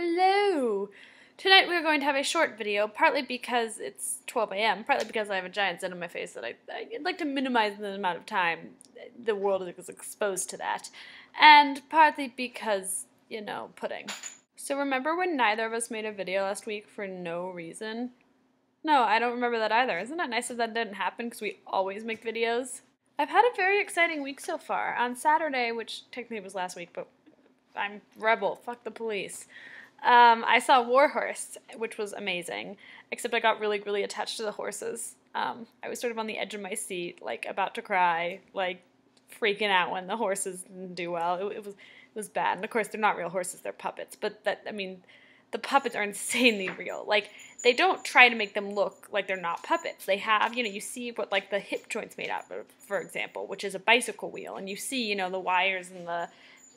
Hello! Tonight we're going to have a short video, partly because it's 12 a.m., partly because I have a giant zit on my face that I'd like to minimize the amount of time the world is exposed to that, and partly because, you know, pudding. So remember when neither of us made a video last week for no reason? No, I don't remember that either. Isn't that nice if that didn't happen because we always make videos? I've had a very exciting week so far. On Saturday, which technically was last week, but I'm rebel, fuck the police. I saw Warhorse, which was amazing, except I got really attached to the horses. I was sort of on the edge of my seat, like about to cry, like freaking out when the horses didn't do well. It was bad. And of course, they're not real horses, they're puppets. But the puppets are insanely real. Like, they don't try to make them look like they're not puppets. They have, you see what, like, the hip joint's made out of, for example, which is a bicycle wheel. And you see, the wires and the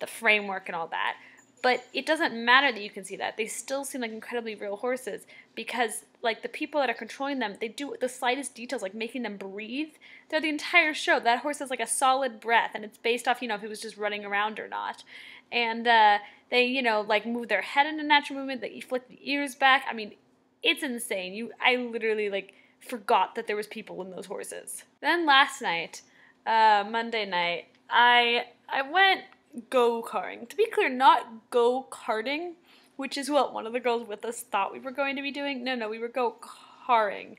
framework and all that. But it doesn't matter that you can see that. They still seem like incredibly real horses because, like, the people that are controlling them, they do the slightest details, like making them breathe. They're the entire show. That horse has, like, a solid breath, and it's based off, if it was just running around or not. And they, like, move their head in a natural movement. They flick the ears back. I mean, it's insane. I literally, like, forgot that there was people in those horses. Then last night, Monday night, I went go-karting. To be clear, not go-karting, which is what one of the girls with us thought we were going to be doing. No, we were go-karting.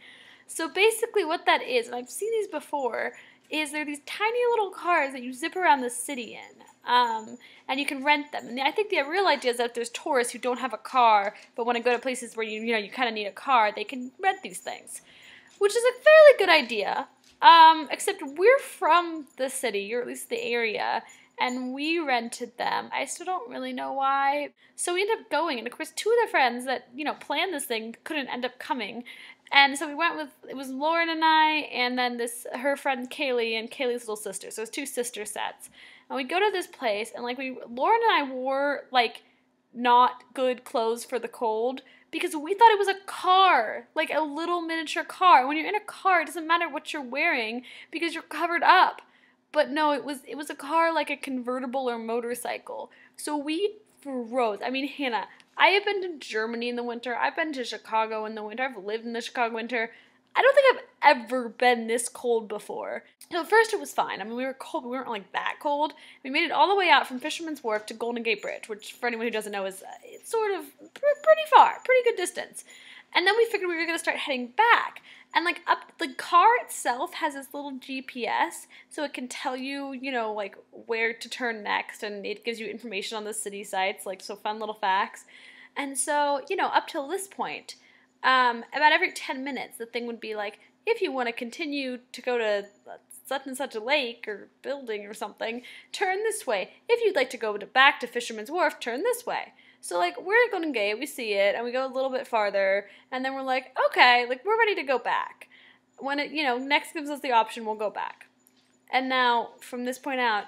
So basically what that is, and I've seen these before, is they're these tiny little cars that you zip around the city in. And you can rent them. And I think the real idea is that if there's tourists who don't have a car, but want to go to places where you kind of need a car, they can rent these things. Which is a fairly good idea. Except we're from the city, or at least the area, and we rented them. I still don't really know why. So we ended up going, and of course two of the friends that, planned this thing couldn't end up coming. And so we went with, it was Lauren and I, and then her friend Kaylee, and Kaylee's little sister. So it was two sister sets. And we go to this place, and Lauren and I wore, like, not good clothes for the cold, because we thought it was a car, like a little miniature car. When you're in a car, it doesn't matter what you're wearing, because you're covered up. But no, it was a car like a convertible or motorcycle. So we froze. I mean, Hannah, I have been to Germany in the winter. I've been to Chicago in the winter. I've lived in the Chicago winter. I don't think I've ever been this cold before. So at first it was fine. I mean, we were cold, but we weren't like that cold. We made it all the way out from Fisherman's Wharf to Golden Gate Bridge, which for anyone who doesn't know is it's sort of pretty far, pretty good distance. And then we figured we were going to start heading back. And the car itself has this little GPS, so it can tell you, like where to turn next, and it gives you information on the city sites, so fun little facts. And so, up till this point, about every 10 minutes, the thing would be like, if you want to continue to go to such and such a lake or building or something, turn this way. If you'd like to go back to Fisherman's Wharf, turn this way. So, we're at Golden Gate, we see it, and we go a little bit farther, and then we're like, okay, we're ready to go back. When it, next gives us the option, we'll go back. And now, from this point out,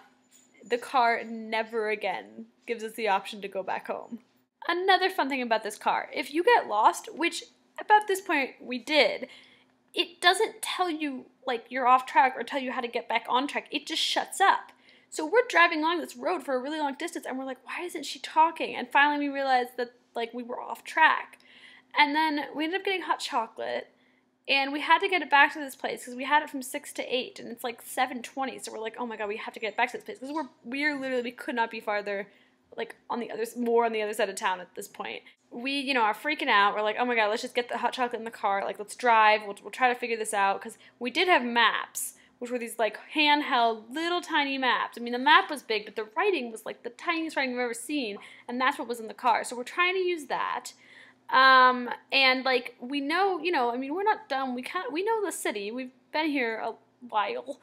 the car never again gives us the option to go back home. Another fun thing about this car, if you get lost, which about this point we did, it doesn't tell you, you're off track or tell you how to get back on track. It just shuts up. So we're driving along this road for a really long distance, and we're like, why isn't she talking? And finally we realized that, we were off track. And then we ended up getting hot chocolate, and we had to get it back to this place, because we had it from 6 to 8, and it's 7:20, so we're like, oh my god, we have to get back to this place, because we could not be farther, more on the other side of town at this point. We, are freaking out. We're like, oh my god, let's just get the hot chocolate in the car, let's drive, we'll try to figure this out, because we did have maps, which were these, handheld, little tiny maps. I mean, the map was big, but the writing was, the tiniest writing I've ever seen, and that's what was in the car. So we're trying to use that. And, we know, we're not dumb. We know the city. We've been here a while.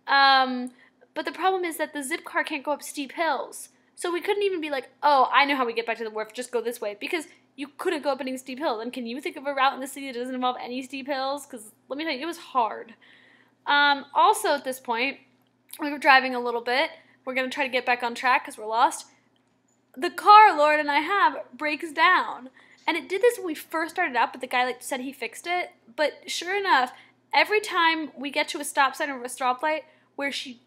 But the problem is that the zip car can't go up steep hills. So we couldn't even be like, oh, I know how we get back to the wharf, just go this way. Because you couldn't go up any steep hills. And can you think of a route in the city that doesn't involve any steep hills? Because, let me tell you, it was hard. Also at this point, we were driving a little bit. We're going to try to get back on track because we're lost. The car Lauren and I have breaks down. And it did this when we first started out, but the guy said he fixed it. But sure enough, every time we get to a stop sign or a stoplight where she,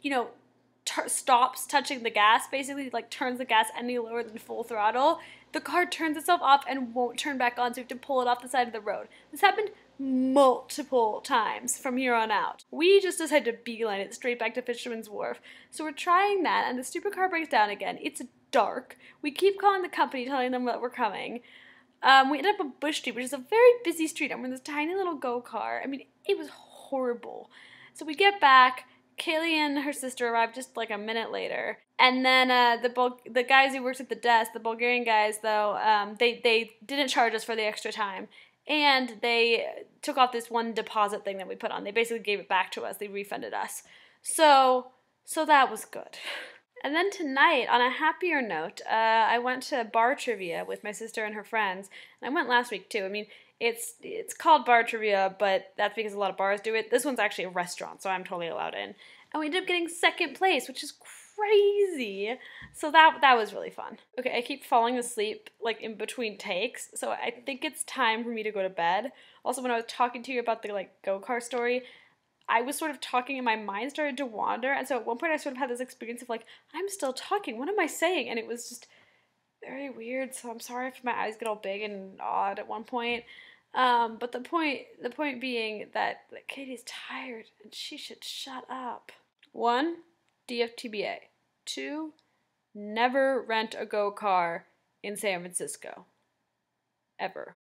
stops touching the gas, basically, turns the gas any lower than full throttle, the car turns itself off and won't turn back on, so we have to pull it off the side of the road. This happened multiple times from here on out. We just decided to beeline it straight back to Fisherman's Wharf. So we're trying that, and the stupid car breaks down again. It's dark. We keep calling the company, telling them that we're coming. We ended up on Bush Street, which is a very busy street, and we're in this tiny little go-kart. I mean, it was horrible. So we get back. Kaylee and her sister arrived just like a minute later. And then the guys who worked at the desk, the Bulgarian guys, though, they didn't charge us for the extra time. And they took off this one deposit thing that we put on. They basically gave it back to us. They refunded us. So that was good. And then tonight, on a happier note, I went to bar trivia with my sister and her friends. And I went last week, too. I mean, it's called bar trivia, but that's because a lot of bars do it. This one's actually a restaurant, so I'm totally allowed in. And we ended up getting second place, which is crazy. So that was really fun. Okay, I keep falling asleep like in between takes, so I think it's time for me to go to bed. Also, when I was talking to you about the like go-kart story, I was sort of talking and my mind started to wander, and so at one point I sort of had this experience of like, I'm still talking, what am I saying? And it was just very weird, so I'm sorry if my eyes get all big and odd at one point. But the point being that Katie's tired and she should shut up. 1, DFTBA. 2, never rent a go-car in San Francisco. Ever.